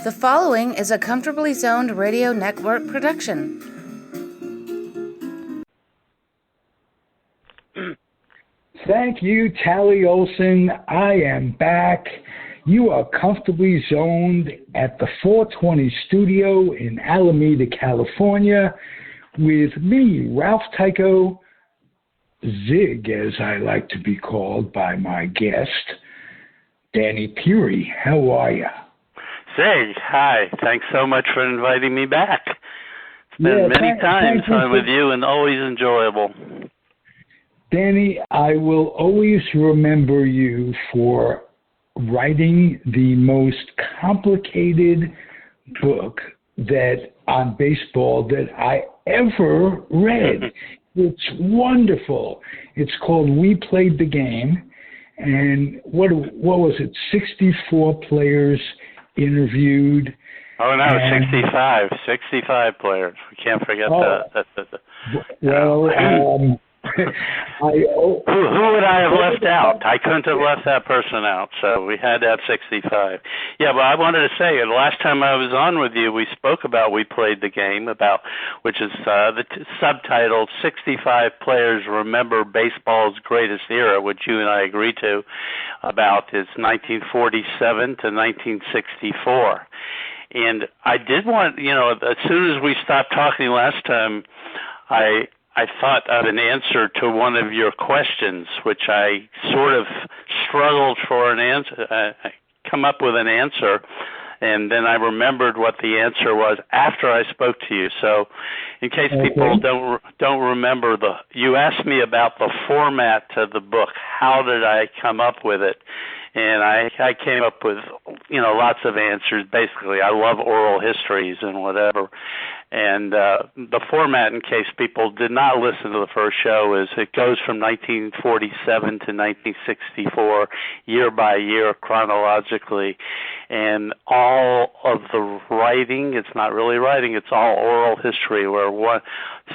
The following is a Comfortably Zoned Radio Network production. Thank you, Tally Olson. I am back. You are comfortably zoned at the 420 studio in Alameda, California, with me, Ralph Tycho, Zig, as I like to be called by my guest, Danny Peary. How are you? Zig, hi. Thanks so much for inviting me back. It's been many times I'm with you and always enjoyable. Danny, I will always remember you for writing the most complicated book on baseball that I ever read. It's wonderful. It's called We Played the Game. And what was it, 64 players interviewed? Oh, no, 65 players. We can't forget that. Well, who would I have left out? I couldn't have left that person out, so we had to have 65. Yeah, but I wanted to say, the last time I was on with you, we spoke about We Played the Game, which is the subtitle, 65 Players Remember Baseball's Greatest Era, which you and I agreed to, about is 1947 to 1964. And I did want, as soon as we stopped talking last time, I thought of an answer to one of your questions, which I sort of struggled for an answer, come up with an answer, and then I remembered what the answer was after I spoke to you. So, in case people don't remember, you asked me about the format of the book. How did I come up with it? And I came up with, lots of answers. Basically, I love oral histories and whatever. And the format, in case people did not listen to the first show, is it goes from 1947 to 1964, year by year, chronologically. And all of the writing, it's not really writing, it's all oral history, where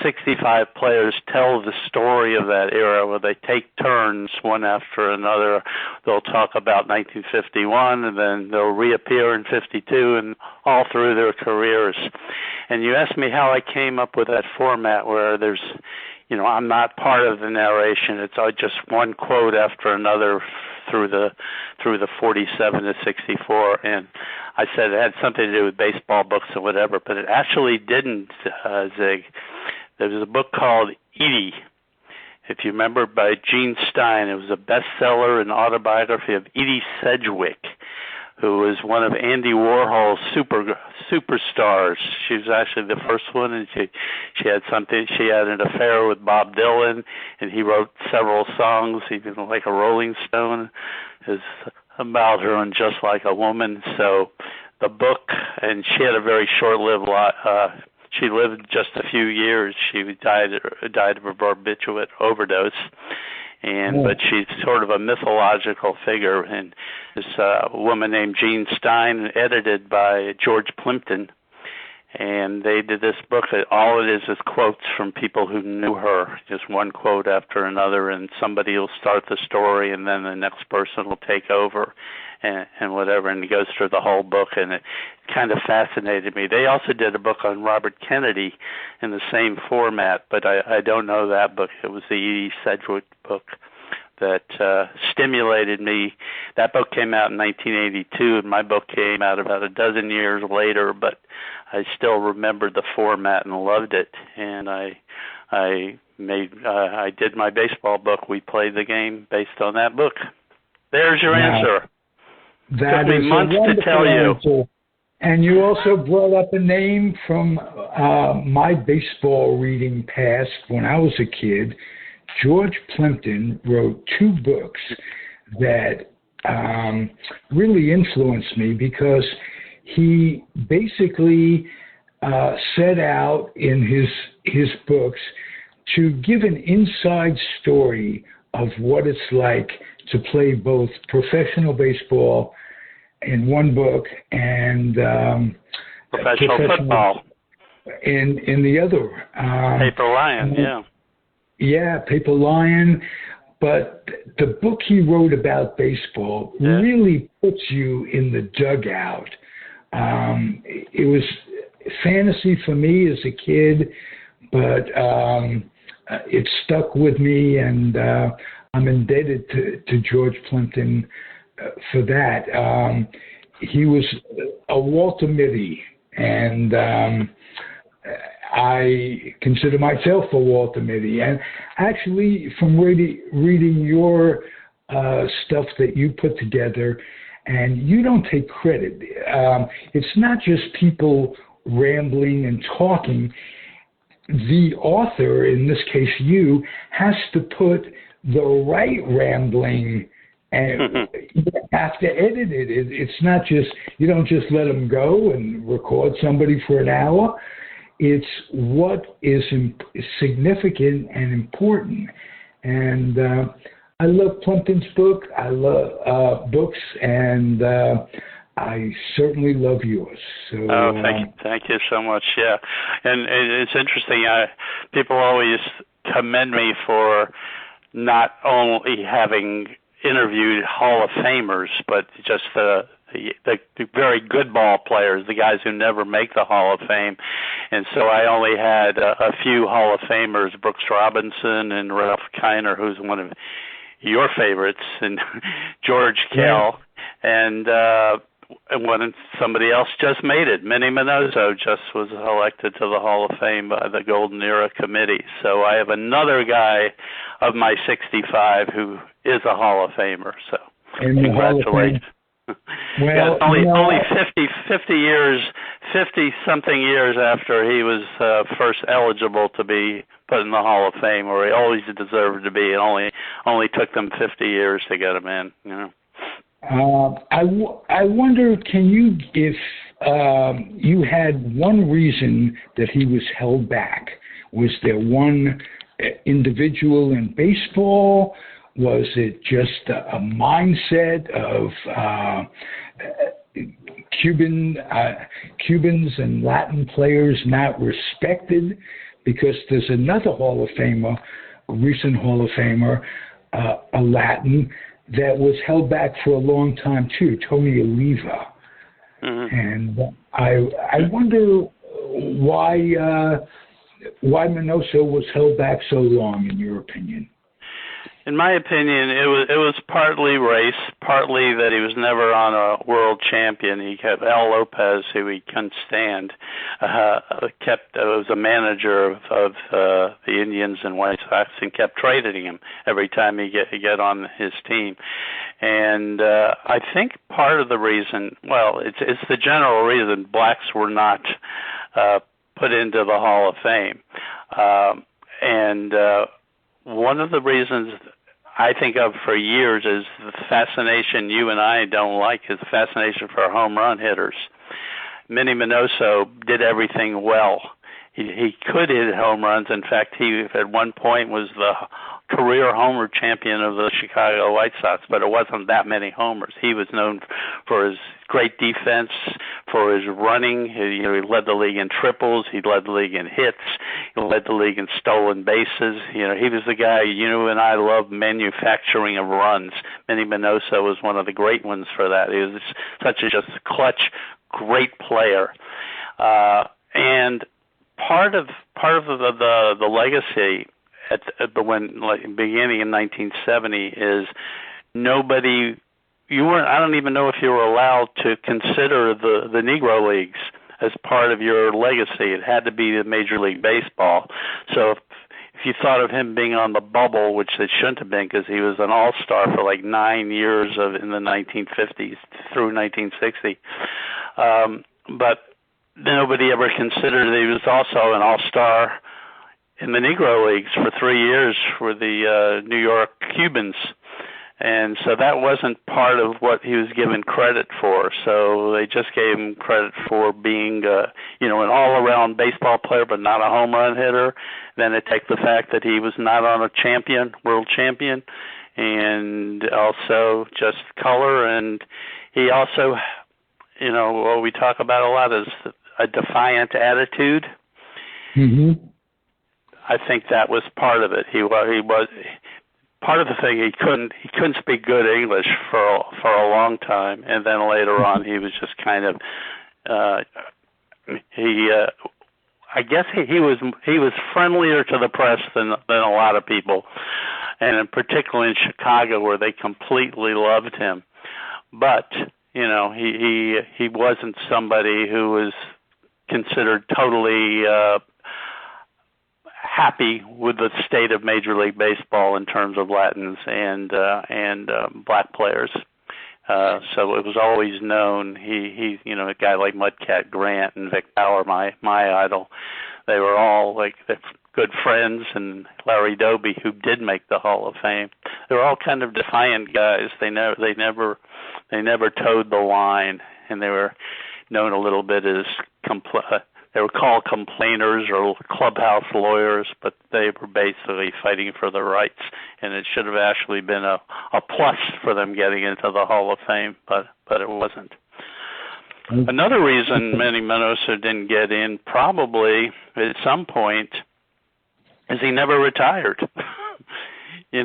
65 players tell the story of that era, where they take turns one after another. They'll talk about 1951, and then they'll reappear in 52, and all through their careers. And you asked me how I came up with that format where there's, I'm not part of the narration. It's just one quote after another through the 47 to 64. And I said it had something to do with baseball books and whatever, but it actually didn't, Zig. There was a book called Edie, if you remember, by Gene Stein. It was a bestseller and autobiography of Edie Sedgwick, who was one of Andy Warhol's superstars. She was actually the first one, and she had an affair with Bob Dylan, and he wrote several songs, even like a Rolling Stone, is about her and Just Like a Woman. So the book, and she had a very short-lived life. She lived just a few years. She died of a barbiturate overdose. But she's sort of a mythological figure, and this woman named Gene Stein, edited by George Plimpton, and they did this book. All it is quotes from people who knew her, just one quote after another, and somebody will start the story, and then the next person will take over, and whatever, and it goes through the whole book, and it kind of fascinated me. They also did a book on Robert Kennedy in the same format, but I don't know that book. It was the Edie Sedgwick book that stimulated me. That book came out in 1982, and my book came out about a dozen years later, but I still remembered the format and loved it, and I did my baseball book. We Played the Game based on that book. There's your answer. That took me months to tell you. Answer. And you also brought up a name from my baseball reading past when I was a kid. George Plimpton wrote two books that really influenced me, because he basically set out in his books to give an inside story of what it's like to play both professional baseball in one book and professional football in the other. Paper Lion, yeah. Yeah, Paper Lion. But the book he wrote about baseball really puts you in the dugout It was fantasy for me as a kid, but it stuck with me, and I'm indebted to George Plimpton for that. He was a Walter Mitty, and I consider myself a Walter Mitty. And actually, from reading your stuff that you put together, and you don't take credit. It's not just people rambling and talking. The author, in this case you, has to put the right rambling, and you have to edit it. It's not just, you don't just let them go and record somebody for an hour. It's what is significant and important. And I love Plimpton's book. I love books, and I certainly love yours. So, thank you so much. Yeah, and it's interesting. People always commend me for not only having interviewed Hall of Famers, but just the very good ball players, the guys who never make the Hall of Fame. And so I only had a few Hall of Famers, Brooks Robinson and Ralph Kiner, who's one of your favorites, and George Kell, and when somebody else just made it. Minnie Minoso just was elected to the Hall of Fame by the Golden Era Committee. So I have another guy of my 65 who is a Hall of Famer. So congratulations. Well, only 50 years, 50-something years after he was first eligible to be put in the Hall of Fame, where he always deserved to be. It only took them 50 years to get him in. You know. I wonder, if you had one reason that he was held back? Was there one individual in baseball? Was it just a mindset of Cubans and Latin players not respected? Because there's another Hall of Famer, a recent Hall of Famer, a Latin, that was held back for a long time too, Tony Oliva. Mm-hmm. And I wonder why Minoso was held back so long, in your opinion. In my opinion, it was partly race, partly that he was never on a world champion. He kept Al Lopez, who he couldn't stand, was a manager of the Indians and White Sox, and kept trading him every time he get on his team. And I think part of the reason, it's the general reason blacks were not put into the Hall of Fame. One of the reasons I think of for years is the fascination you and I don't like, is the fascination for home run hitters. Minnie Minoso did everything well. He could hit home runs. In fact, he at one point was the career homer champion of the Chicago White Sox, but it wasn't that many homers. He was known for his great defense, for his running. He led the league in triples. He led the league in hits. He led the league in stolen bases. He was the guy and I love manufacturing of runs. Minnie Minoso was one of the great ones for that. He was such a just clutch, great player. And part of the legacy beginning in 1970 is I don't even know if you were allowed to consider the Negro Leagues as part of your legacy. It had to be the Major League Baseball. So if you thought of him being on the bubble, which it shouldn't have been because he was an all-star for 9 years in the 1950s through 1960, but nobody ever considered that he was also an all-star in the Negro Leagues for 3 years for the New York Cubans. And so that wasn't part of what he was given credit for. So they just gave him credit for being, an all-around baseball player, but not a home run hitter. Then they take the fact that he was not on a world champion, and also just color. And he also, what we talk about a lot is a defiant attitude. Mm-hmm. I think that was part of it. He was part of the thing. He couldn't speak good English for a long time, and then later on he was just kind of I guess he was friendlier to the press than a lot of people, and particularly in Chicago where they completely loved him. But he wasn't somebody who was considered totally happy with the state of Major League Baseball in terms of Latins and black players. So it was always known he a guy like Mudcat Grant and Vic Power, my idol, they were all like good friends, and Larry Doby, who did make the Hall of Fame. They were all kind of defiant guys. They never towed the line, and they were known a little bit as they were called complainers or clubhouse lawyers, but they were basically fighting for their rights, and it should have actually been a plus for them getting into the Hall of Fame, but it wasn't. Another reason Manny Minoso didn't get in, probably at some point, is he never retired. He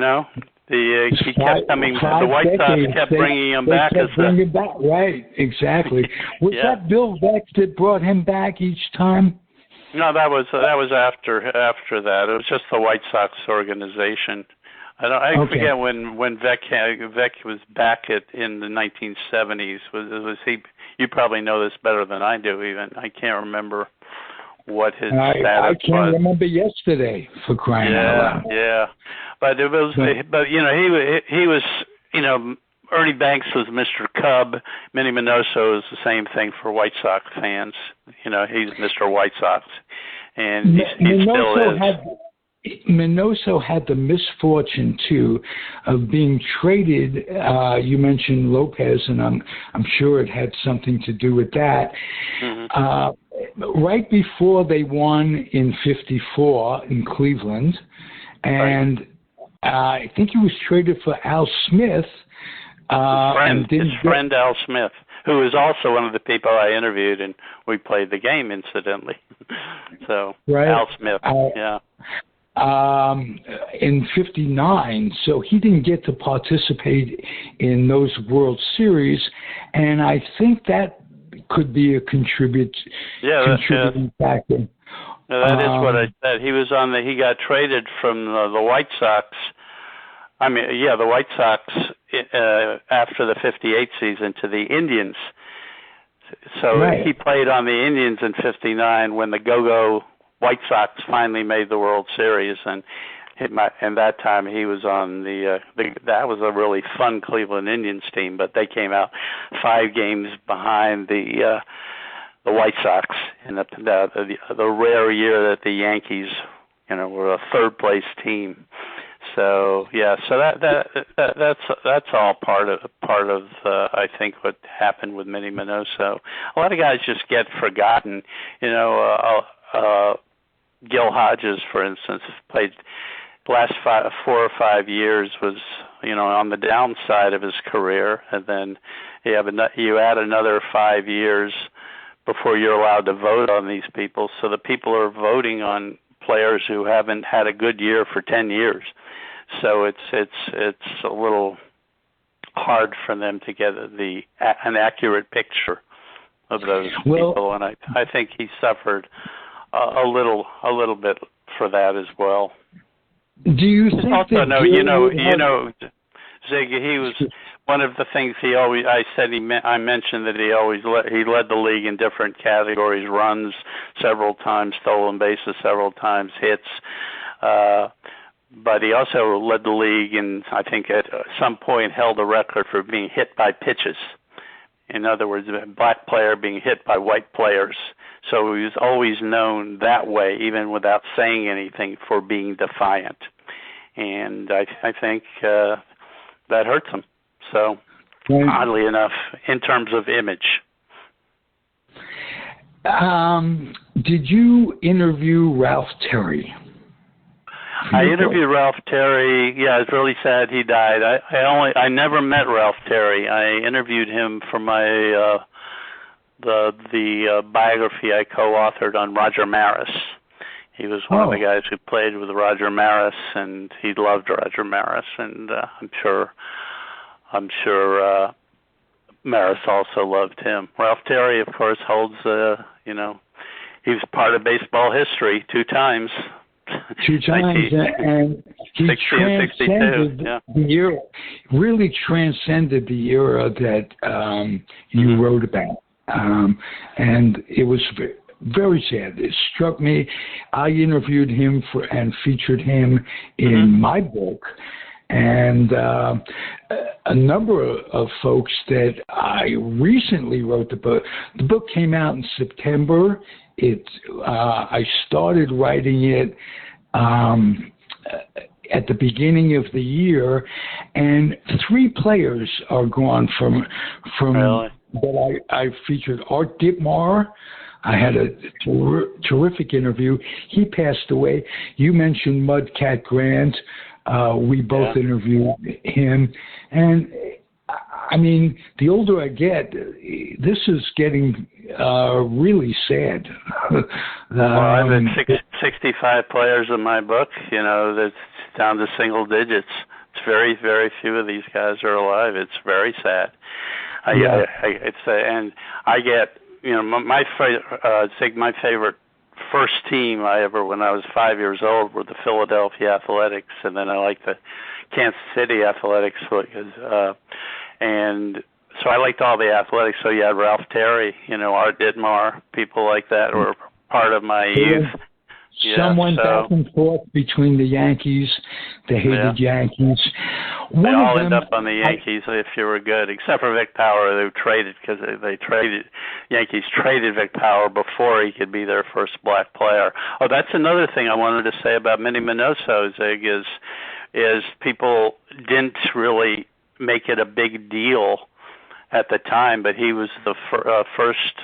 kept coming. The White Sox kept bringing him back. Right, exactly. Was that Bill Veeck that brought him back each time? No, that was after that. It was just the White Sox organization. I forget when Veeck was back in the 1970s. Was he? You probably know this better than I do. Even I can't remember what his status was. I can't remember yesterday, for crying out loud. Yeah. But it was, he was, Ernie Banks was Mr. Cub. Manny Minoso is the same thing for White Sox fans. He's Mr. White Sox, and he still is. Minoso had the misfortune too of being traded. You mentioned Lopez, and I'm sure it had something to do with that. Mm-hmm. Right before they won in '54 in Cleveland, and I think he was traded for Al Smith. His friend Al Smith, who is also one of the people I interviewed, and we played the game, incidentally. So, right. Al Smith, in '59, so he didn't get to participate in those World Series, and I think that could be a contributing factor. That is what I said. He was he got traded from the White Sox. The White Sox after the '58 season to the Indians. So he played on the Indians in '59 when the Go-Go White Sox finally made the World Series, and that time he was on that was a really fun Cleveland Indians team, but they came out 5 games behind the White Sox in the rare year that the Yankees, were a third place team. So that's all part of I think what happened with Manny Minoso. A lot of guys just get forgotten. Gil Hodges, for instance, played the last 4 or 5 years, was on the downside of his career, and then you add another 5 years before you're allowed to vote on these people. So the people are voting on players who haven't had a good year for 10 years. So it's a little hard for them to get an accurate picture of those people, and I think he suffered a little bit for that as well. Do you think also, Ziggy, he was one of the things I mentioned that he led the league in different categories: runs several times, stolen bases several times, hits. But he also led the league, and I think at some point held a record for being hit by pitches. In other words, a black player being hit by white players. So he was always known that way, even without saying anything, for being defiant. And I think that hurts him. So, oddly enough, in terms of image. Did you interview Ralph Terry? I interviewed Ralph Terry. Yeah, it's really sad he died. I never met Ralph Terry. I interviewed him for my the biography I co-authored on Roger Maris. He was one of the guys who played with Roger Maris, and he loved Roger Maris. And I'm sure Maris also loved him. Ralph Terry, of course, holds, he was part of baseball history 2 times. 2 times, and he 60 and 62, yeah. the era, really transcended the era that you wrote about. And it was very sad. It struck me. I interviewed him and featured him in my book. And a number of folks that I recently wrote the book. The book came out in September. I started writing it at the beginning of the year, and 3 players are gone from really? that I featured. Art Ditmar. I had a terrific interview. He passed away. You mentioned Mudcat Grant. We both interviewed him. And, I mean, the older I get, this is getting really sad. I've had 65 players in my book, that's down to single digits. It's very, very few of these guys are alive. It's very sad. And I get, my favorite first team when I was 5 years old were the Philadelphia Athletics, and then I liked the Kansas City Athletics and so I liked all the athletics. So you had Ralph Terry, Art Ditmar, people like that were part of my youth. Some went back and forth between the Yankees, the hated Yankees. They all end up on the Yankees if you were good, except for Vic Power, who traded because Yankees traded Vic Power before he could be their first black player. Oh, that's another thing I wanted to say about Minnie Minoso, Zig, is people didn't really make it a big deal at the time, but he was the first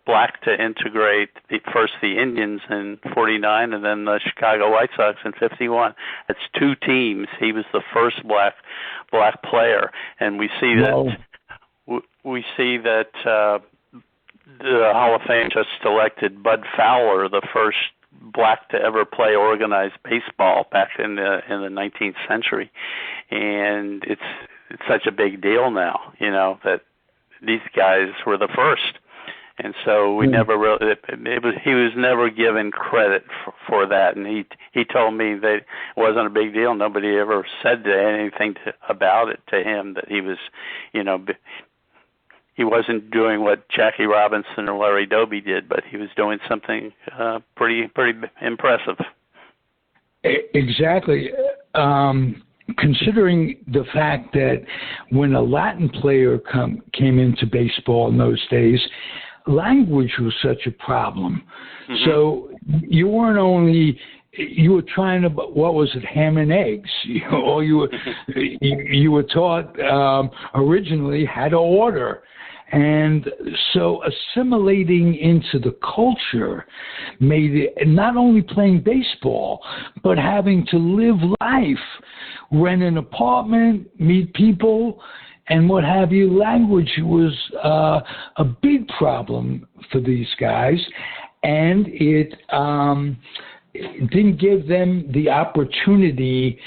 black to integrate first the Indians in 49 and then the Chicago White Sox in 51. That's 2 teams. He was the first black player, and we see that the Hall of Fame just elected Bud Fowler the first black to ever play organized baseball back in the 19th century, and it's such a big deal now, that these guys were the first, and so we never really. He was never given credit for that, and he told me that it wasn't a big deal. Nobody ever said anything about it to him that he was, he wasn't doing what Jackie Robinson or Larry Doby did, but he was doing something pretty impressive. Exactly. Considering the fact that when a Latin player came into baseball in those days, language was such a problem. Mm-hmm. So you weren't only you were trying to, what was it, ham and eggs, or you were taught originally how to order. And so assimilating into the culture made it not only playing baseball, but having to live life, rent an apartment, meet people, and what have you. Language was a big problem for these guys, and it didn't give them the opportunity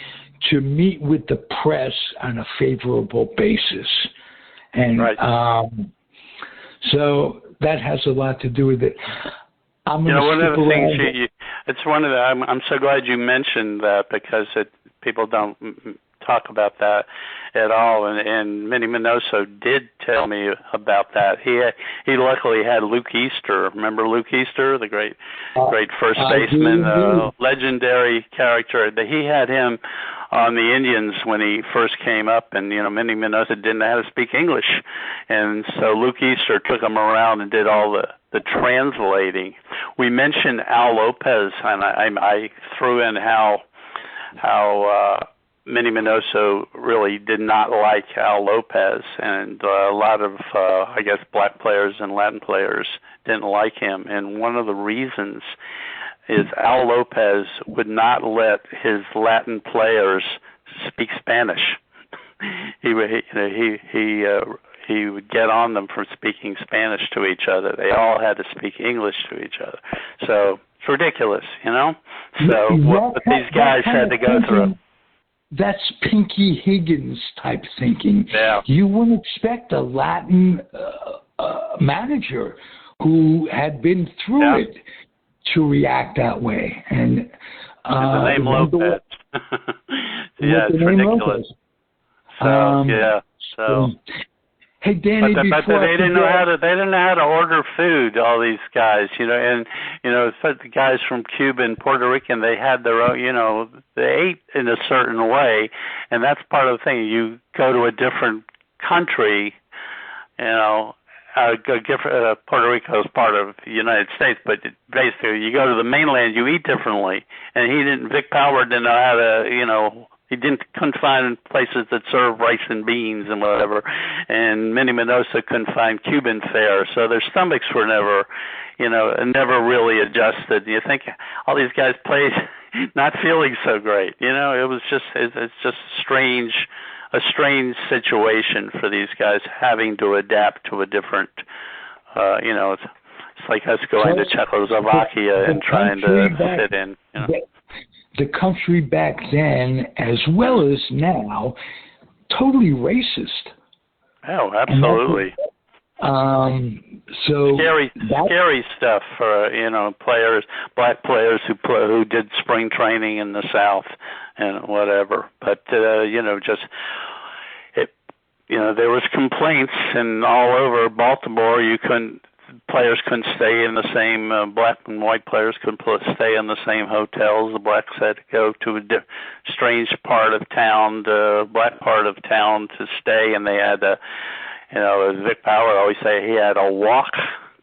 to meet with the press on a favorable basis. And right. So that has a lot to do with it. One of the things I'm so glad you mentioned that, because people don't talk about that at all. And Minnie Minoso did tell me about that. He luckily had Luke Easter. Remember Luke Easter, the great first baseman, legendary character. He had him on the Indians when he first came up, and Minnie Minoso didn't know how to speak English, and so Luke Easter took him around and did all the translating. We mentioned Al Lopez, and I threw in how Minnie Minoso really did not like Al Lopez, and a lot of black players and Latin players didn't like him, and one of the reasons is Al Lopez would not let his Latin players speak Spanish. He would get on them for speaking Spanish to each other. They all had to speak English to each other. So it's ridiculous, So what these guys had to go through. that's Pinky Higgins type thinking. Yeah. You wouldn't expect a Latin manager who had been through it to react that way. And the name Lopez. Yeah, it's ridiculous. So. Hey, Danny, but they didn't know how to order food. All these guys, and the guys from Cuba and Puerto Rican, they had their own. They ate in a certain way, and that's part of the thing. You go to a different country, Puerto Rico is part of the United States, but basically, you go to the mainland, you eat differently. And Vic Power didn't know how to, he couldn't find places that serve rice and beans and whatever. And Minnie Minosa couldn't find Cuban fare. So their stomachs were never really adjusted. You think all these guys played not feeling so great. It's just a strange situation for these guys having to adapt to a different, it's like us going to Czechoslovakia and trying to fit in. The country back then, as well as now, totally racist. Oh, absolutely. So scary stuff for black players who did spring training in the South and whatever. But there was complaints, and all over Baltimore, players couldn't stay in the same, black and white players couldn't stay in the same hotels. The blacks had to go to a strange part of town, the black part of town to stay, and they had to, as Vic Power always say, he had to walk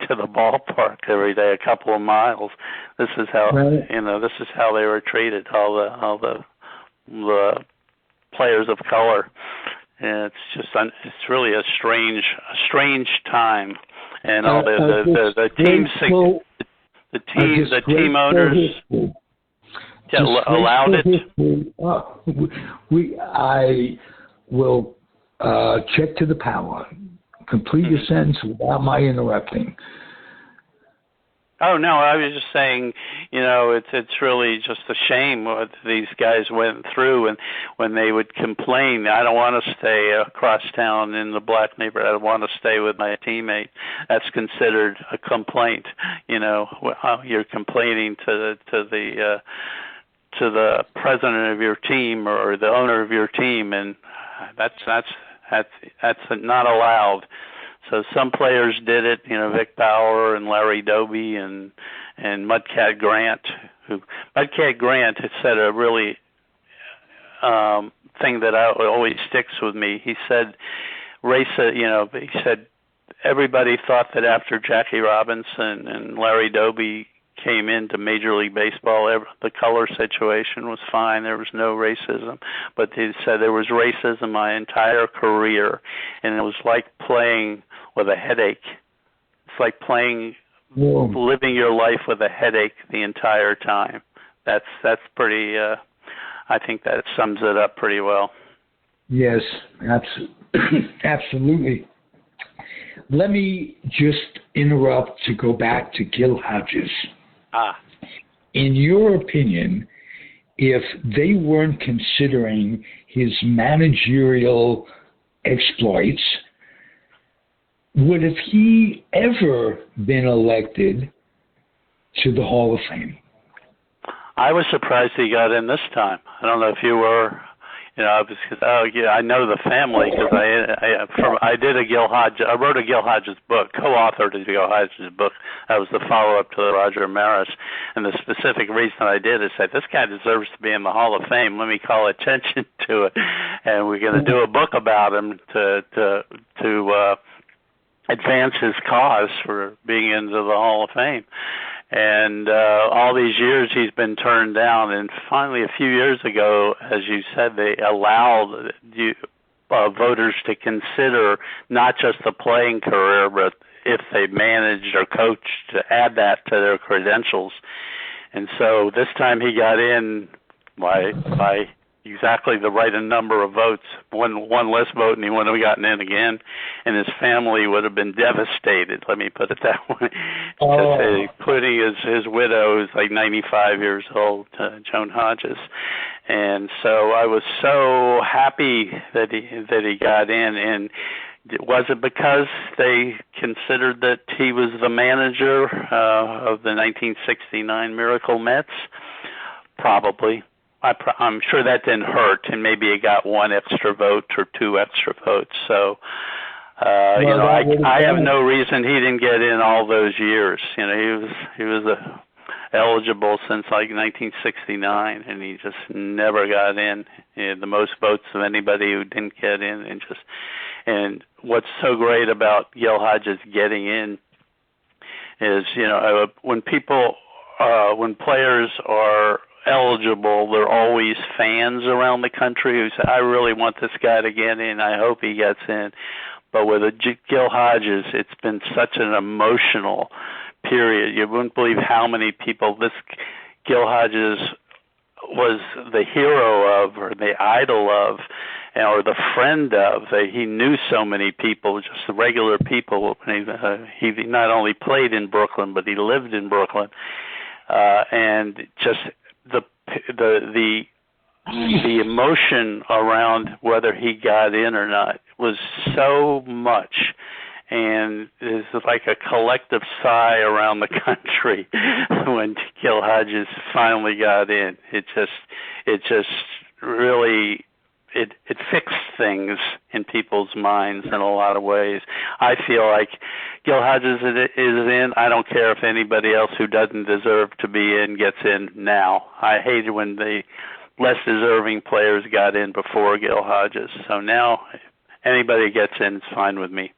to the ballpark every day, a couple of miles. This is how, this is how they were treated, all the players of color. And it's really a strange time. And all the team owners allowed it. I will check to the power. Complete your sentence without my interrupting. Oh no, I was just saying, it's really just a shame what these guys went through, and when they would complain, I don't want to stay across town in the black neighborhood, I want to stay with my teammate. That's considered a complaint. You're complaining to the president of your team or the owner of your team, and that's not allowed. So some players did it, Vic Power and Larry Doby and Mudcat Grant. Mudcat Grant had said a really thing that always sticks with me. He said, he said everybody thought that after Jackie Robinson and Larry Doby came into Major League Baseball, the color situation was fine. There was no racism. But he said there was racism my entire career, and it was like playing with a headache. It's like living your life with a headache the entire time. That's pretty, I think that sums it up pretty well. Yes, absolutely. Let me just interrupt to go back to Gil Hodges. In your opinion, if they weren't considering his managerial exploits, would have he ever been elected to the Hall of Fame? I was surprised he got in this time. I don't know if you were. I know the family because I did a Gil Hodges. I wrote a Gil Hodges book, co-authored a Gil Hodges book. That was the follow-up to the Roger Maris. And the specific reason I did is say, this guy deserves to be in the Hall of Fame. Let me call attention to it. And we're going to do a book about him to advance his cause for being into the Hall of Fame. And all these years he's been turned down. And finally, a few years ago, as you said, they allowed voters to consider not just the playing career, but if they managed or coached, to add that to their credentials. And so this time he got in by exactly the right number of votes. One less vote, and he wouldn't have gotten in again, and his family would have been devastated. Let me put it that way. Including his widow, who's like 95 years old, Joan Hodges, And so I was so happy that he got in. And was it because they considered that he was the manager of the 1969 Miracle Mets? Probably. I'm sure that didn't hurt, and maybe he got one extra vote or two extra votes. So, I have no reason he didn't get in all those years. He was eligible since like 1969, and he just never got in. He had the most votes of anybody who didn't get in, and what's so great about Gil Hodges getting in is, when players are eligible, there are always fans around the country who say, I really want this guy to get in. I hope he gets in. But with Gil Hodges, it's been such an emotional period. You wouldn't believe how many people this Gil Hodges was the hero of, or the idol of, or the friend of. He knew so many people, just the regular people. He not only played in Brooklyn, but he lived in Brooklyn. And just the emotion around whether he got in or not was so much, and it's like a collective sigh around the country when Gil Hodges finally got in. It just really fixed things in people's minds in a lot of ways. I feel like Gil Hodges is in. I don't care if anybody else who doesn't deserve to be in gets in now. I hated when the less deserving players got in before Gil Hodges. So now anybody gets in, it's fine with me.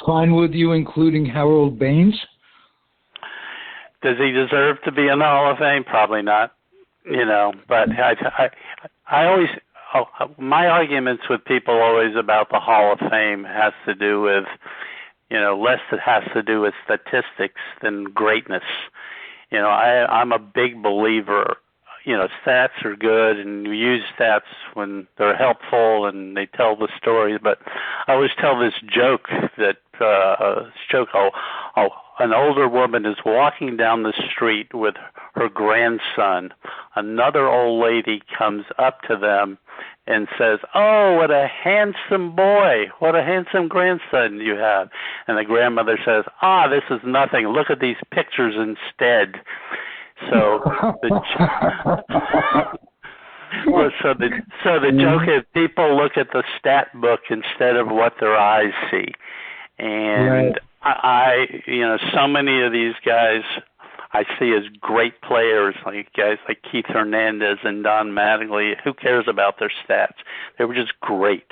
Fine with you, including Harold Baines? Does he deserve to be in the Hall of Fame? Probably not. But I always, my arguments with people always about the Hall of Fame has to do with, less it has to do with statistics than greatness. I'm a big believer. Stats are good, and we use stats when they're helpful and they tell the story. But I always tell this joke that an older woman is walking down the street with her grandson. Another old lady comes up to them and says, "Oh, what a handsome boy! What a handsome grandson you have!" And the grandmother says, "This is nothing. Look at these pictures instead." So the joke is people look at the stat book instead of what their eyes see, and right. So many of these guys I see as great players, like guys like Keith Hernandez and Don Mattingly. Who cares about their stats? They were just great.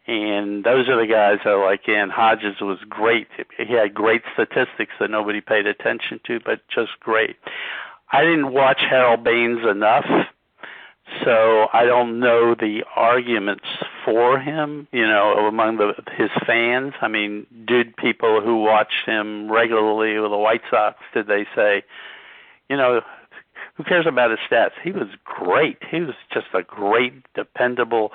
And those are the guys I like. And Hodges was great. He had great statistics that nobody paid attention to, but just great. I didn't watch Harold Baines enough, so I don't know the arguments for him, among his fans. I mean, did people who watched him regularly with the White Sox, did they say, who cares about his stats? He was great. He was just a great, dependable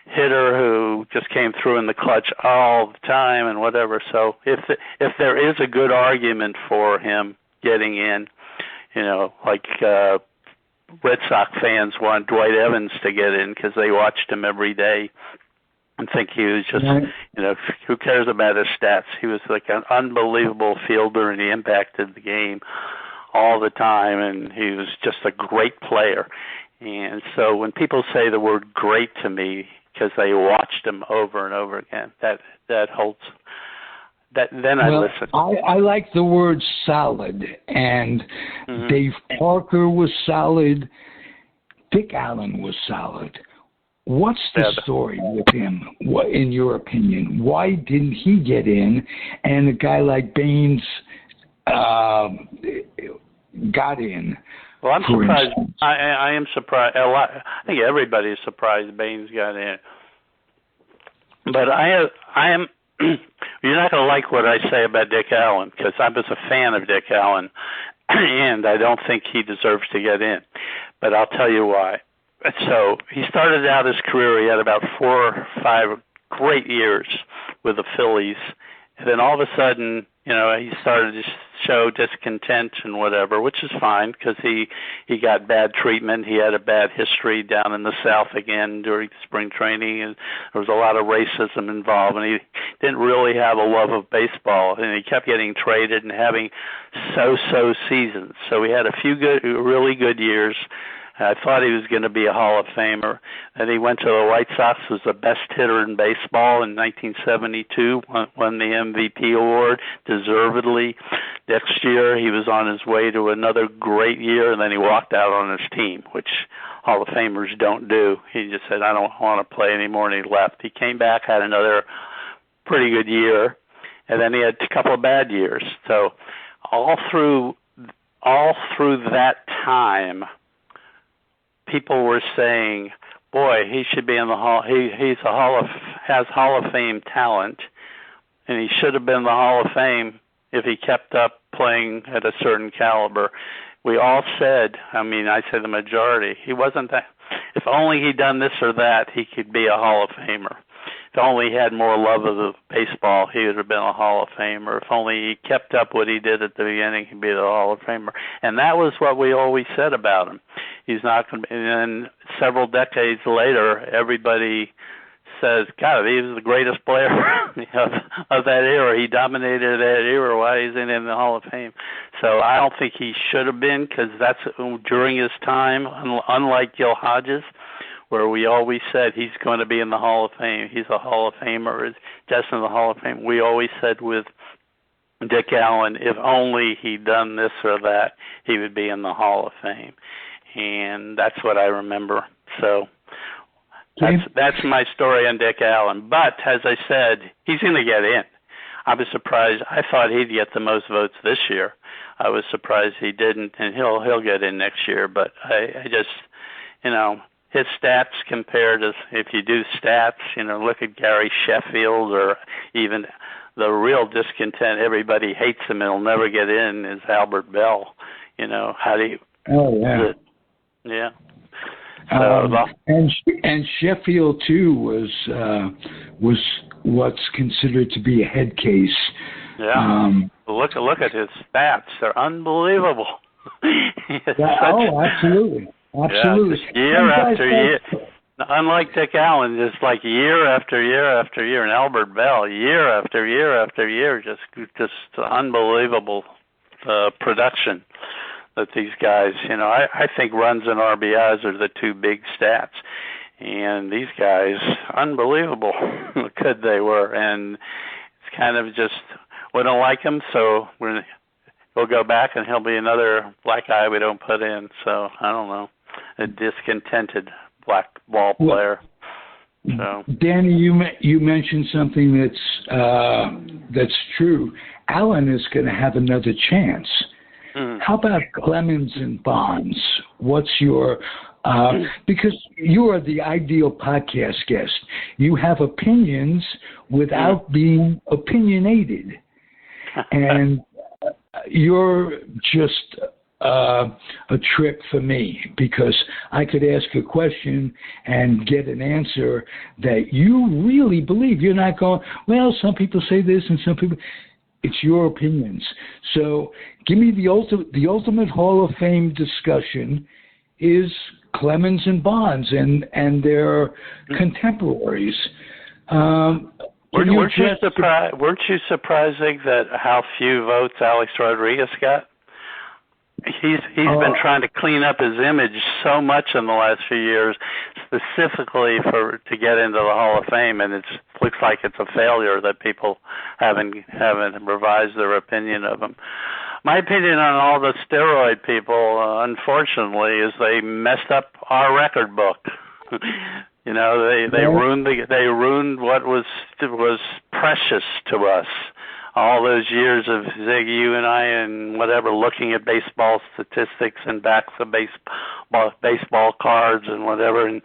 hitter who just came through in the clutch all the time and whatever. So if there is a good argument for him getting in, like Red Sox fans want Dwight Evans to get in because they watched him every day and think he was just, who cares about his stats? He was like an unbelievable fielder, and he impacted the game all the time, and he was just a great player. And so when people say the word great to me because they watched him over and over again, that holds. Then I listen. I like the word solid, and Dave Parker was solid. Dick Allen was solid. What's the story with him, in your opinion? Why didn't he get in, and a guy like Baines got in? Well, I'm surprised. I am surprised. I think everybody is surprised Baines got in. But I am. You're not going to like what I say about Dick Allen, because I was a fan of Dick Allen, and I don't think he deserves to get in. But I'll tell you why. So he started out his career, he had about 4 or 5 great years with the Phillies, And then all of a sudden, he started to show discontent and whatever, which is fine because he got bad treatment. He had a bad history down in the South again during spring training, and there was a lot of racism involved, and he didn't really have a love of baseball, and he kept getting traded and having so-so seasons. So he had a few really good years. I thought he was going to be a Hall of Famer. And he went to the White Sox, was the best hitter in baseball in 1972, won the MVP award deservedly. Next year, he was on his way to another great year, and then he walked out on his team, which Hall of Famers don't do. He just said, I don't want to play anymore, and he left. He came back, had another pretty good year, and then he had a couple of bad years. So all through that time, people were saying, boy, he should be in the Hall. Has Hall of Fame talent, and he should have been in the Hall of Fame if he kept up playing at a certain caliber. We all said, I say the majority, he wasn't that. If only he'd done this or that, he could be a Hall of Famer. If only he had more love of the baseball, he would have been a Hall of Famer. If only he kept up what he did at the beginning, he'd be the Hall of Famer. And that was what we always said about him. He's not going to be. And then several decades later, everybody says, God, he was the greatest player of that era. He dominated that era. Why isn't he in the Hall of Fame? So I don't think he should have been, because that's during his time, unlike Gil Hodges, where we always said he's going to be in the Hall of Fame. He's a Hall of Famer. Is destined in the Hall of Fame. We always said with Dick Allen, if only he'd done this or that, he would be in the Hall of Fame. And that's what I remember. So that's my story on Dick Allen. But as I said, he's going to get in. I was surprised. I thought he'd get the most votes this year. I was surprised he didn't, and he'll get in next year. But I just, his stats compared to, if you do stats, look at Gary Sheffield, or even the real discontent, everybody hates him and he'll never get in, is Albert Bell. How do you... Oh, yeah. Yeah. So, and Sheffield too was what's considered to be a head case. Yeah. Look at his stats; they're unbelievable. Absolutely. Yeah, year after year. Unlike Dick Allen, just like year after year after year, and Albert Bell, year after year after year, just unbelievable production. That these guys, I think runs and RBIs are the two big stats. And these guys, unbelievable how good they were. And it's kind of just, we don't like him, so we'll go back and he'll be another black guy we don't put in. So, I don't know, a discontented black ball player. So, Danny, you mentioned something that's true. Allen is going to have another chance. How about Clemens and Bonds? What's your because you are the ideal podcast guest. You have opinions without being opinionated, and you're just a trip for me, because I could ask a question and get an answer that you really believe. You're not going, well, some people say this and some people... It's your opinions. So give me the ultimate Hall of Fame discussion is Clemens and Bonds and their contemporaries. Weren't you surprising that how few votes Alex Rodriguez got? He's been trying to clean up his image so much in the last few years, specifically to get into the Hall of Fame, and it looks like it's a failure that people haven't revised their opinion of him. My opinion on all the steroid people, unfortunately, is they messed up our record book. They ruined what was precious to us. All those years of Zig, you and I, and whatever, looking at baseball statistics and backs of baseball cards and whatever, and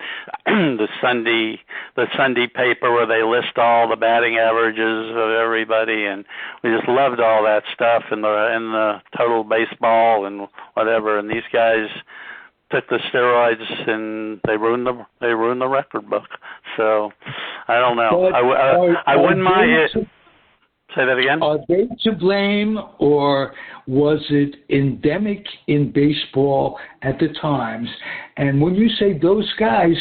the Sunday paper where they list all the batting averages of everybody, and we just loved all that stuff in the total baseball and whatever. And these guys took the steroids and they ruined the record book. So I don't know. I wouldn't mind it. Say that again? Are they to blame, or was it endemic in baseball at the times? And when you say those guys,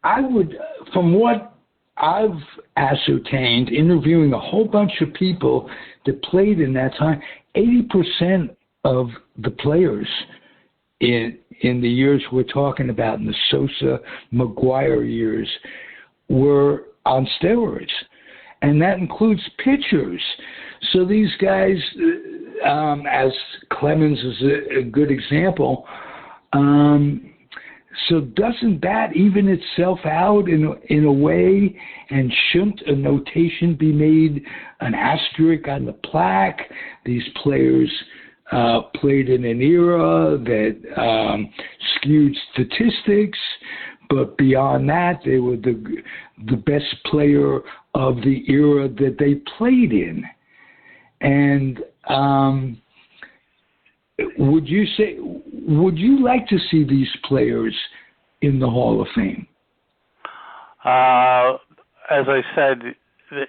I would, from what I've ascertained, interviewing a whole bunch of people that played in that time, 80% of the players in the years we're talking about, in the Sosa, McGuire years, were on steroids. And that includes pitchers. So these guys, as Clemens is a good example, so doesn't that even itself out in a way? And shouldn't a notation be made, an asterisk on the plaque? These players played in an era that skewed statistics, but beyond that, they were the best player of the era that they played in. And would you like to see these players in the Hall of Fame? As I said,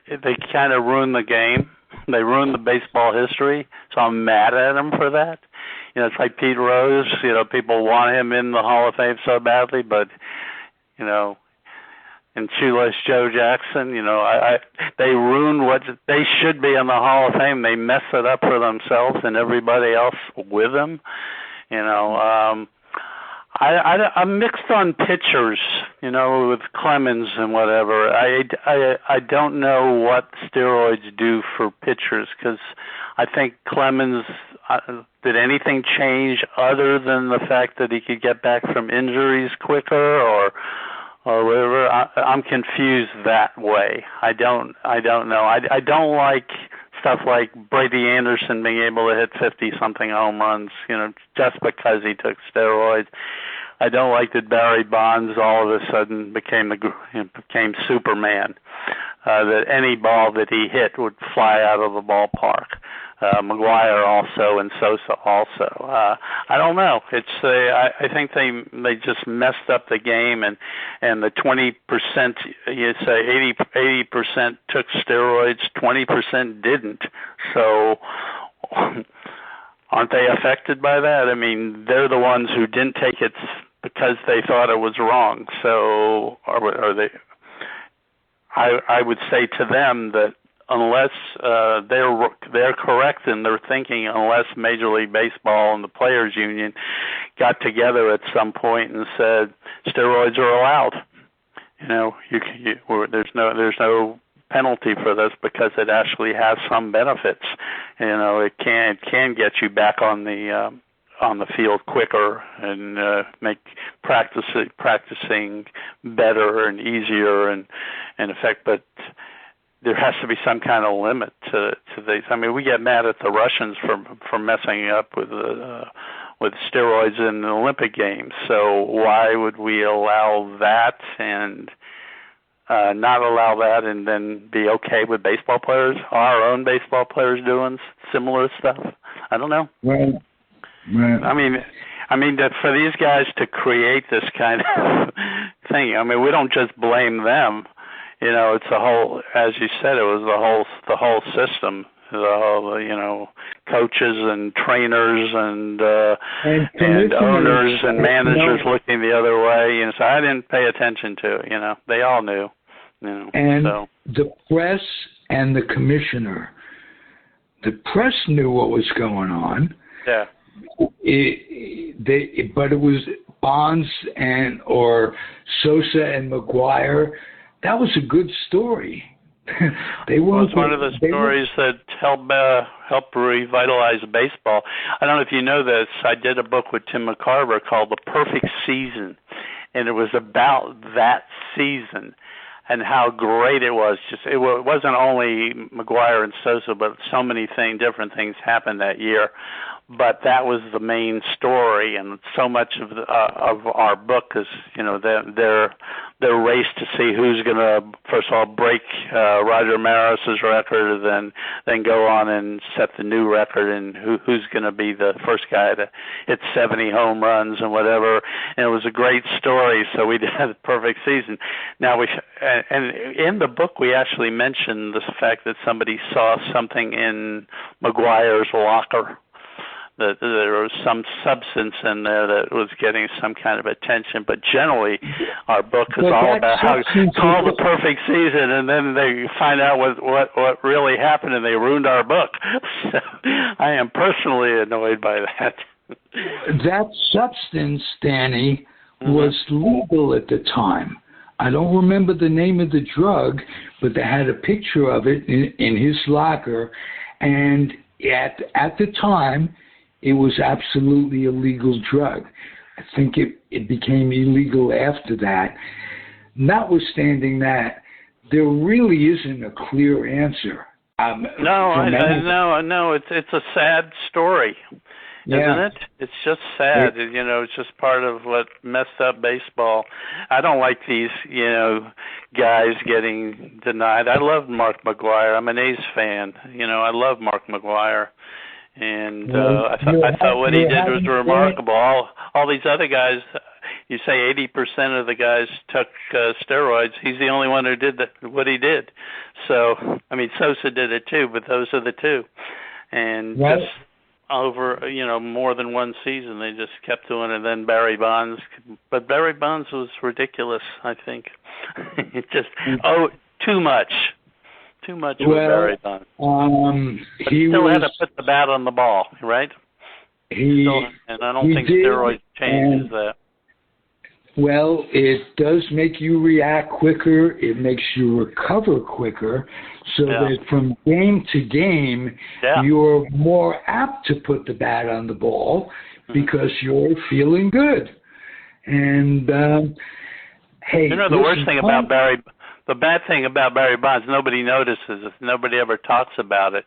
they kind of ruined the game. They ruined the baseball history, so I'm mad at them for that. You know, it's like Pete Rose. You know, people want him in the Hall of Fame so badly, but, you know, and Shoeless Joe Jackson, you know, they ruined what they should be in the Hall of Fame. They mess it up for themselves and everybody else with them. You know, I'm mixed on pitchers, you know, with Clemens and whatever. I don't know what steroids do for pitchers, because I think Clemens, did anything change other than the fact that he could get back from injuries quicker, or whatever? I'm confused that way. I don't know. I don't like stuff like Brady Anderson being able to hit 50-something home runs, you know, just because he took steroids. I don't like that Barry Bonds all of a sudden became Superman, that any ball that he hit would fly out of the ballpark. McGuire also, and Sosa also. I don't know. It's I think they just messed up the game, and the 20%, you say 80% took steroids, 20% didn't. So aren't they affected by that? I mean, they're the ones who didn't take it because they thought it was wrong. So are they? I would say to them that unless they're correct in their thinking, unless Major League Baseball and the Players Union got together at some point and said steroids are allowed, you know, there's no penalty for this because it actually has some benefits. You know, it can get you back on the field quicker and make practicing better and easier and effect, but there has to be some kind of limit to these. I mean, we get mad at the Russians for messing up with steroids in the Olympic Games. So why would we allow that and not allow that, and then be okay with baseball players, our own baseball players, doing similar stuff? I don't know. Right. I mean that for these guys to create this kind of thing. I mean, we don't just blame them. You know, it's the whole, as you said, it was the whole system, the whole, you know, coaches and trainers and owners and managers looking the other way. And so I didn't pay attention to it. You know, they all knew. You know, and so. The press and the commissioner, the press knew what was going on. Yeah. But it was Bonds or Sosa and McGuire. That was a good story. It was one of the stories that helped revitalize baseball. I don't know if you know this. I did a book with Tim McCarver called The Perfect Season, and it was about that season and how great it was. It wasn't only McGuire and Sosa, but so many different things happened that year. But that was the main story, and so much of our book is, you know, their race to see who's going to, first of all, break Roger Maris's record, and then go on and set the new record, and who's going to be the first guy to hit 70 home runs and whatever. And it was a great story, so we had a perfect season. Now and in the book we actually mentioned the fact that somebody saw something in McGwire's locker, that there was some substance in there that was getting some kind of attention. But generally, our book is all about how call the perfect season, and then they find out what really happened, and they ruined our book. So I am personally annoyed by that. That substance, Danny, was legal at the time. I don't remember the name of the drug, but they had a picture of it in his locker, and at the time, it was absolutely a legal drug. I think it became illegal after that. Notwithstanding that, there really isn't a clear answer. No, it's a sad story, isn't it? It's just sad. It's just part of what messed up baseball. I don't like these, guys getting denied. I love Mark McGwire. I'm an A's fan. I love Mark McGwire. And I thought what he did was remarkable. All these other guys, you say 80% of the guys took steroids. He's the only one who did what he did. So, Sosa did it too, but those are the two. And just over, more than one season, they just kept doing it. And then Barry Bonds. But Barry Bonds was ridiculous, I think. It just, too much. Too much with Barry Bonds. He still had to put the bat on the ball, right? And I don't think steroids changes that. Well, it does make you react quicker. It makes you recover quicker, so that from game to game, you're more apt to put the bat on the ball because you're feeling good. And hey, the worst thing about the bad thing about Barry Bonds, nobody notices. Nobody ever talks about it.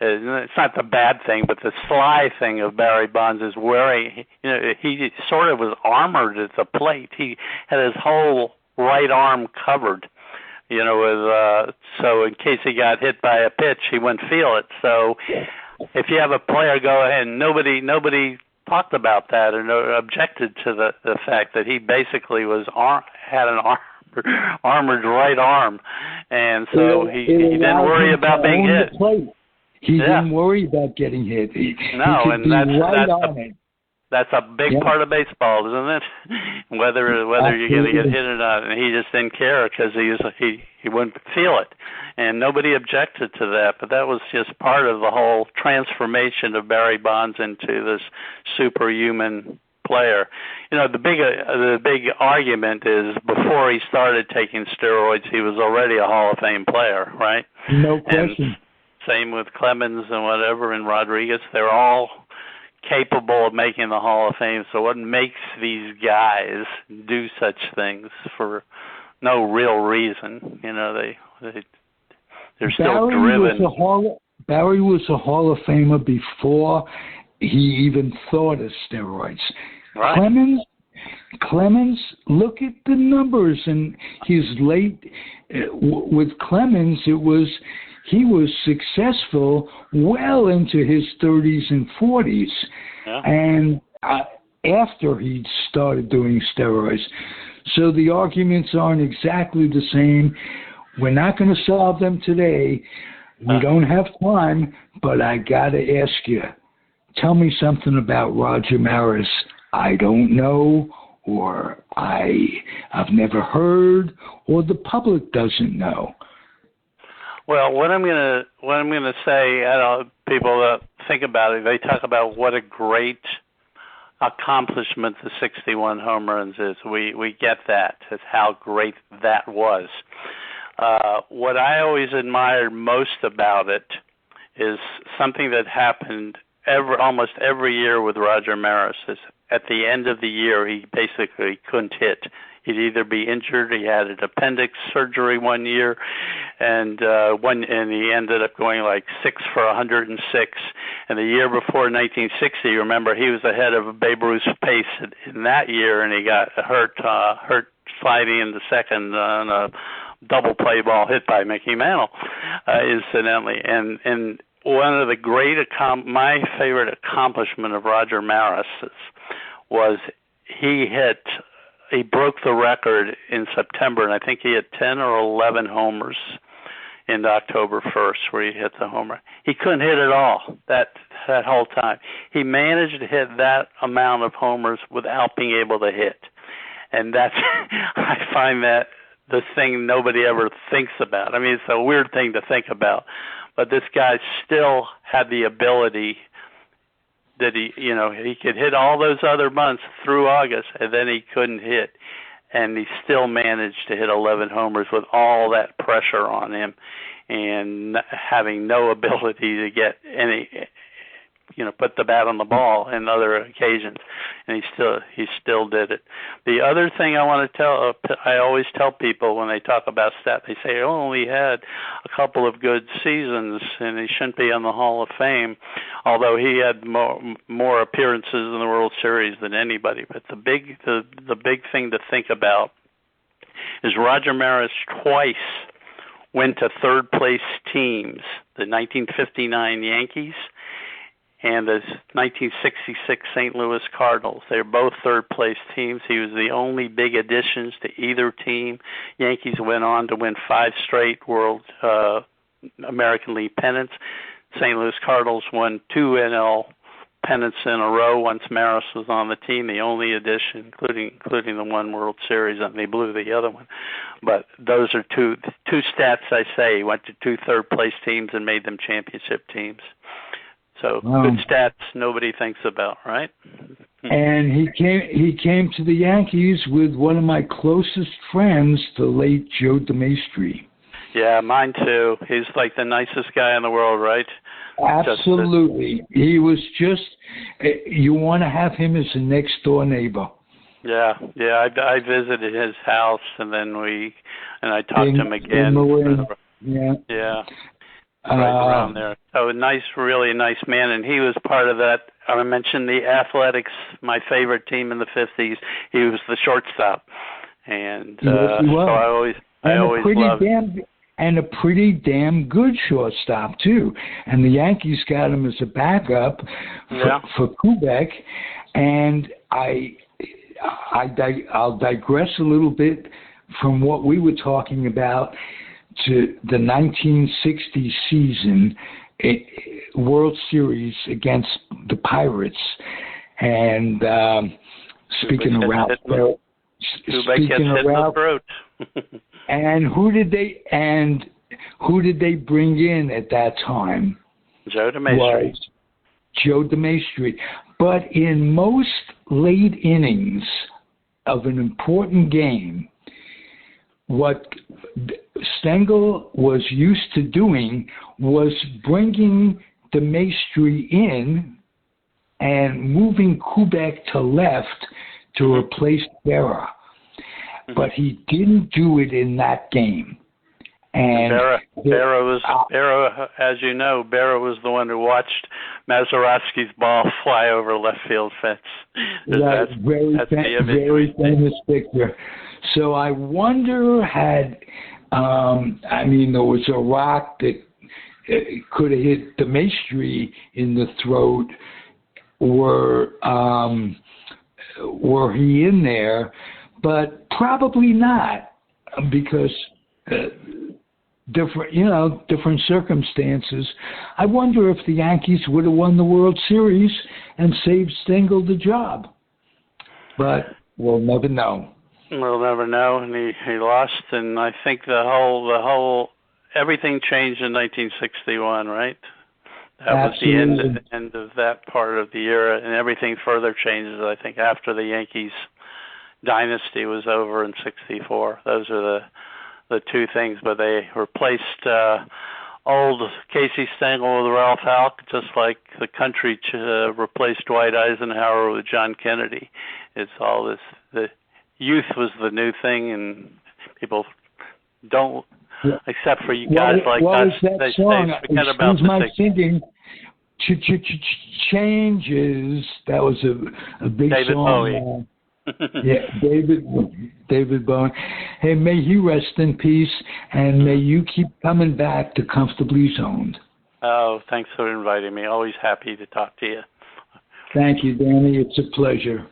It's not the bad thing, but the sly thing of Barry Bonds is wearing. He sort of was armored at the plate. He had his whole right arm covered. So in case he got hit by a pitch, he wouldn't feel it. So if you have a player go ahead, and nobody talked about that or objected to the fact that he basically had an armored right arm, and so he didn't worry about being hit. He didn't worry about getting hit. That's a big part of baseball, isn't it? Whether you're going to get hit or not, and he just didn't care because he wouldn't feel it, and nobody objected to that. But that was just part of the whole transformation of Barry Bonds into this superhuman player. The big argument is before he started taking steroids, he was already a Hall of Fame player, right? No question. And same with Clemens and whatever, and Rodriguez. They're all capable of making the Hall of Fame. So what makes these guys do such things for no real reason? They're still driven. Barry was a Hall of Famer before he even thought of steroids. Right. Clemens, look at the numbers in his late. With Clemens, he was successful well into his 30s and 40s, and after he started doing steroids. So the arguments aren't exactly the same. We're not going to solve them today. We don't have time, but I got to ask you. Tell me something about Roger Maris I don't know, or I've never heard, or the public doesn't know. Well, what I'm gonna say, people think about it. They talk about what a great accomplishment the 61 home runs is. We get that. It's how great that was. What I always admired most about it is something that happened almost every year with Roger Maris. Is at the end of the year, he basically couldn't hit. He'd either be injured, he had an appendix surgery one year, and he ended up going like 6 for 106. And the year before 1960, remember, he was ahead of Babe Ruth's pace in that year, and he got hurt sliding into second on a double play ball hit by Mickey Mantle, incidentally. And one of the my favorite accomplishment of Roger Maris's was he broke the record in September, and I think he had 10 or 11 homers in October 1st, where he hit the homer. He couldn't hit at all that whole time. He managed to hit that amount of homers without being able to hit. And that's, I find that the thing nobody ever thinks about. I mean, it's a weird thing to think about, but this guy still had the ability that he could hit all those other months through August, and then he couldn't hit, and he still managed to hit 11 homers with all that pressure on him, and having no ability to get any, put the bat on the ball in other occasions, and he still did it. The other thing I always tell people when they talk about stats, they say, "Oh, he had a couple of good seasons, and he shouldn't be in the Hall of Fame," although he had more appearances in the World Series than anybody. But the big thing to think about is Roger Maris twice went to third place teams, the 1959 Yankees and the 1966 St. Louis Cardinals. They're both third-place teams. He was the only big additions to either team. Yankees went on to win 5 straight American League pennants. St. Louis Cardinals won 2 NL pennants in a row once Maris was on the team, the only addition, including the one World Series, and they blew the other one. But those are two stats I say. He went to 2 third-place teams and made them championship teams. So good stats nobody thinks about, right? And he came to the Yankees with one of my closest friends, the late Joe DeMaestri. Yeah, mine too. He's like the nicest guy in the world, right? Absolutely. He was you want to have him as a next door neighbor. Yeah. I visited his house, and then I talked to him again. Yeah. Right around there. So really nice man, and he was part of that. I mentioned the Athletics, my favorite team in the 50s. He was the shortstop, and yes, he was. so I always loved. And a pretty damn good shortstop too. And the Yankees got him as a backup for Kubek. And I'll digress a little bit from what we were talking about to the 1960 season World Series against the Pirates. And speaking of Ralph, and who did they bring in at that time? Joe DeMaestri. Joe DeMaestri. But in most late innings of an important game, what Stengel was used to doing was bringing DeMaestri in and moving Kubek to left to replace Berra. But he didn't do it in that game. And Berra, as you know, Berra was the one who watched Mazeroski's ball fly over left field fence. That's very famous picture. So I wonder there was a rock that could have hit DeMaestri in the throat. Were he in there? But probably not, because different circumstances. I wonder if the Yankees would have won the World Series and saved Stengel the job. But we'll never know. We'll never know, and he lost, and I think the whole everything changed in 1961, right? That Absolutely. was the end of that part of the era, and everything further changes, I think, after the Yankees dynasty was over in '64. Those are the two things, but they replaced old Casey Stengel with Ralph Halk, just like the country replaced Dwight Eisenhower with John Kennedy. It's all this, the youth was the new thing, and people don't, except for you guys like us, they forget about the singing. Changes. That was a big David song. Bowie. Yeah, David Bowie. Hey, may he rest in peace, and may you keep coming back to Comfortably Zoned. Oh, thanks for inviting me. Always happy to talk to you. Thank you, Danny. It's a pleasure.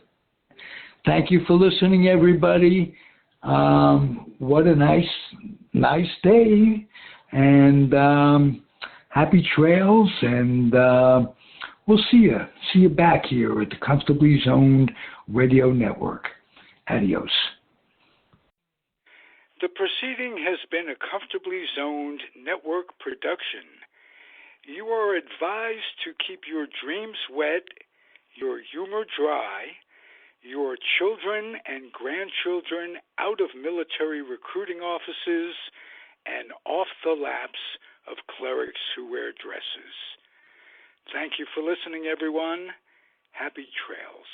Thank you for listening, everybody. What a nice day, and happy trails, and we'll see you back here at the Comfortably Zoned Radio Network. Adios. The proceeding has been a Comfortably Zoned Network production. You are advised to keep your dreams wet, your humor dry, your children and grandchildren out of military recruiting offices and off the laps of clerics who wear dresses. Thank you for listening, everyone. Happy trails.